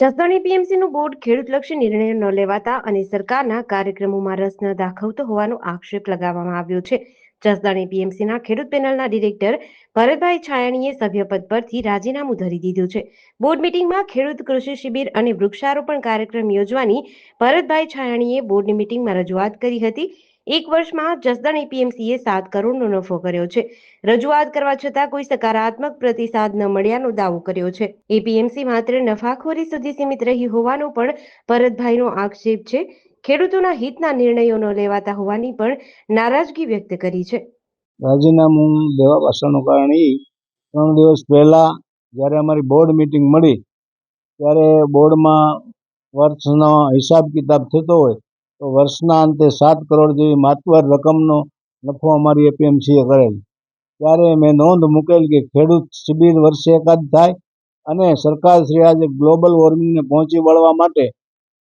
Jasdan એપીએમસીનું board ખેડૂતલક્ષી નિર્ણયો ન લેવાતા અને સરકારના કાર્યક્રમોમાં રસ ન દાખવતો હોવાનો આક્ષેપ લગાવવામાં આવ્યો છે. જસદણ એપીએમસીના ખેડૂત પેનલના ડિરેક્ટર ભરતભાઈ છાયાણીએ સભ્યપદ પરથી રાજીનામું ધરી દીધું છે. બોર્ડ મિટિંગમાં ખેડૂત કૃષિ શિબિર અને વૃક્ષારોપણ કાર્યક્રમ યોજવાની ભરતભાઈ છાયાણીએ બોર્ડની મિટિંગમાં રજૂઆત કરી હતી. એક વર્ષમાં જસદણ એપીએમસીએ 7 કરોડનો નફો કર્યો છે. રજૂઆત કરવા છતાં કોઈ સકારાત્મક પ્રતિસાદ ન મળ્યાનો દાવો કર્યો છે. એપીએમસી માત્ર નફાખોરી સુધી સીમિત રહી હોવાનો પણ ભરતભાઈનો આક્ષેપ છે. ખેડૂતોના હિતના નિર્ણયો ન લેવાતા હોવાની પણ નારાજગી વ્યક્ત કરી છે. રાજીનામું દેવા પાછળનું કારણ એ 3 દિવસ પહેલા જ્યારે અમારી બોર્ડ મિટિંગ મળી ત્યારે બોર્ડમાં વર્ષનો હિસાબ કિતાબ થતો હોય તો વર્ષના અંતે 7 કરોડ જેવી માતબર રકમનો નફો અમારી એપીએમસીએ કરેલ. ત્યારે મેં નોંધ મૂકેલ કે ખેડૂત શિબિર વર્ષે એકાદ થાય અને સરકારશ્રી આજે ગ્લોબલ વોર્મિંગને પહોંચી વળવા માટે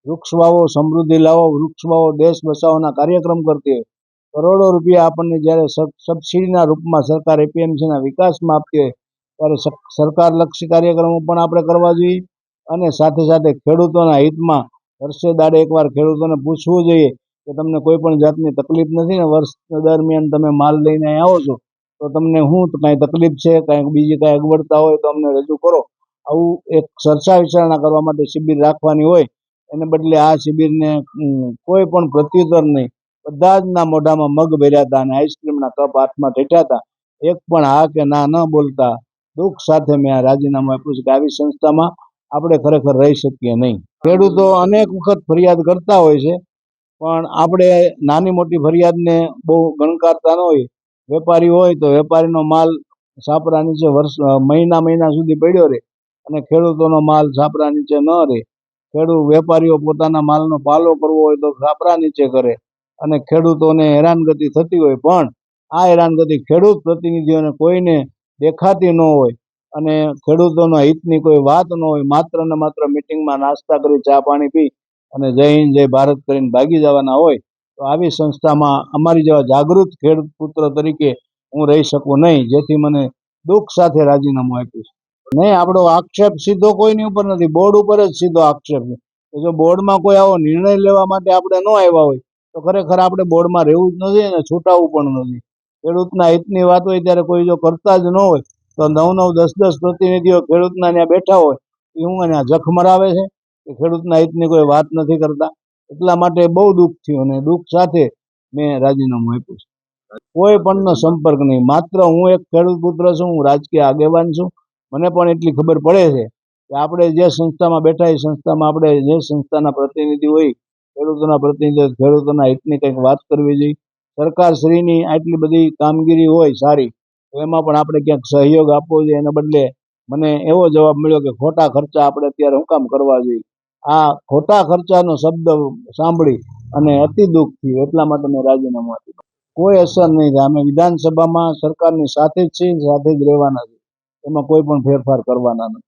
વૃક્ષ વાવો, સમૃદ્ધિ લાવો, વૃક્ષ વાવો, દેશ બચાવોના કાર્યક્રમ કરતી હોય. કરોડો રૂપિયા આપણને જ્યારે સબસિડીના રૂપમાં સરકાર એપીએમસીના વિકાસમાં આપતી હોય ત્યારે સરકારલક્ષી કાર્યક્રમો પણ આપણે કરવા જોઈએ અને સાથે સાથે ખેડૂતોના હિતમાં વર્ષે દાડે એકવાર ખેડૂતોને પૂછવું જોઈએ કે તમને કોઈ પણ જાતની તકલીફ નથી ને? વર્ષ દરમિયાન તમે માલ લઈને આવો છો તો તમને શું કાંઈ તકલીફ છે, કાંઈક બીજી કાંઈ અગવડતા હોય તો અમને રજૂ કરો. આવું એક ચર્ચા વિચારણા કરવા માટે શિબિર રાખવાની હોય એને બદલે આ શિબિરને કોઈ પણ પ્રત્યુત્તર નહીં. બધા જ ના મોઢામાં મગ ભર્યા હતા અને આઈસ્ક્રીમના કપ હાથમાં ઠેઠ્યા હતા. એક પણ હા કે ના ન બોલતા દુઃખ સાથે મેં આ રાજીનામું આપ્યું છે કે આવી સંસ્થામાં આપણે ખરેખર રહી શકીએ નહીં. ખેડૂતો અનેક વખત ફરિયાદ કરતા હોય છે પણ આપણે નાની મોટી ફરિયાદને બહુ ગણકારતા ન હોય. વેપારી હોય તો વેપારીનો માલ છાપરા નીચે મહિના સુધી પડ્યો રહે અને ખેડૂતોનો માલ છાપરા નીચે ન રહે. વેપારીઓ પોતાના માલનો પાલો કરવો હોય તો છાપરા નીચે કરે અને ખેડૂતોને હેરાનગતિ થતી હોય પણ આ હેરાનગતિ ખેડૂત પ્રતિનિધિઓને કોઈને દેખાતી ન હોય અને ખેડૂતોના હિતની કોઈ વાત ન હોય. માત્ર ને માત્ર મિટિંગમાં નાસ્તા કરી, ચા પાણી પી અને જય હિન્દ જય ભારત કરીને ભાગી જવાના હોય તો આવી સંસ્થામાં અમારી જેવા જાગૃત ખેડૂત પુત્ર તરીકે હું રહી શકું નહીં. જેથી મને દુઃખ સાથે રાજીનામું આપ્યું છે. નહીં, આપણો આક્ષેપ સીધો કોઈની ઉપર નથી, બોર્ડ ઉપર જ સીધો આક્ષેપ છે. જો બોર્ડમાં કોઈ આવો નિર્ણય લેવા માટે આપણે ન આવ્યા હોય તો ખરેખર આપણે બોર્ડમાં રહેવું જ નથી અને છૂટાવું પણ નથી. ખેડૂતના હિતની વાત હોય ત્યારે કોઈ જો કરતા જ ન હોય તો 9-9, 10-10 પ્રતિનિધિઓ ખેડૂતના ત્યાં બેઠા હોય એ હું એને જખ મરાવે છે કે ખેડૂતના હિતની કોઈ વાત નથી કરતા. એટલા માટે બહુ દુઃખ થયું અને દુઃખ સાથે મેં રાજીનામું આપ્યું છે. કોઈ પણનો સંપર્ક નહીં. માત્ર હું એક ખેડૂત પુત્ર છું, હું રાજકીય આગેવાન છું. મને પણ એટલી ખબર પડે છે કે આપણે જે સંસ્થામાં બેઠા એ સંસ્થામાં આપણે જે સંસ્થાના પ્રતિનિધિ હોય ખેડૂતોના પ્રતિનિધિ ખેડૂતોના હિતની કંઈક વાત કરવી જોઈએ. સરકારશ્રીની આટલી બધી કામગીરી હોય સારી તો એમાં પણ આપણે ક્યાંક સહયોગ આપવો જોઈએ. એના બદલે મને એવો જવાબ મળ્યો કે ખોટા ખર્ચા આપણે અત્યારે શું કામ કરવા જોઈએ. આ ખોટા ખર્ચાનો શબ્દ સાંભળી અને અતિ દુઃખ થયું. એટલા માટે મેં રાજીનામું આપ્યું. કોઈ અસર નહીં થાય. અમે વિધાનસભામાં સરકારની સાથે જ છીએ, સાથે જ રહેવાના છે. એમાં કોઈ પણ ફેરફાર કરવાના નથી.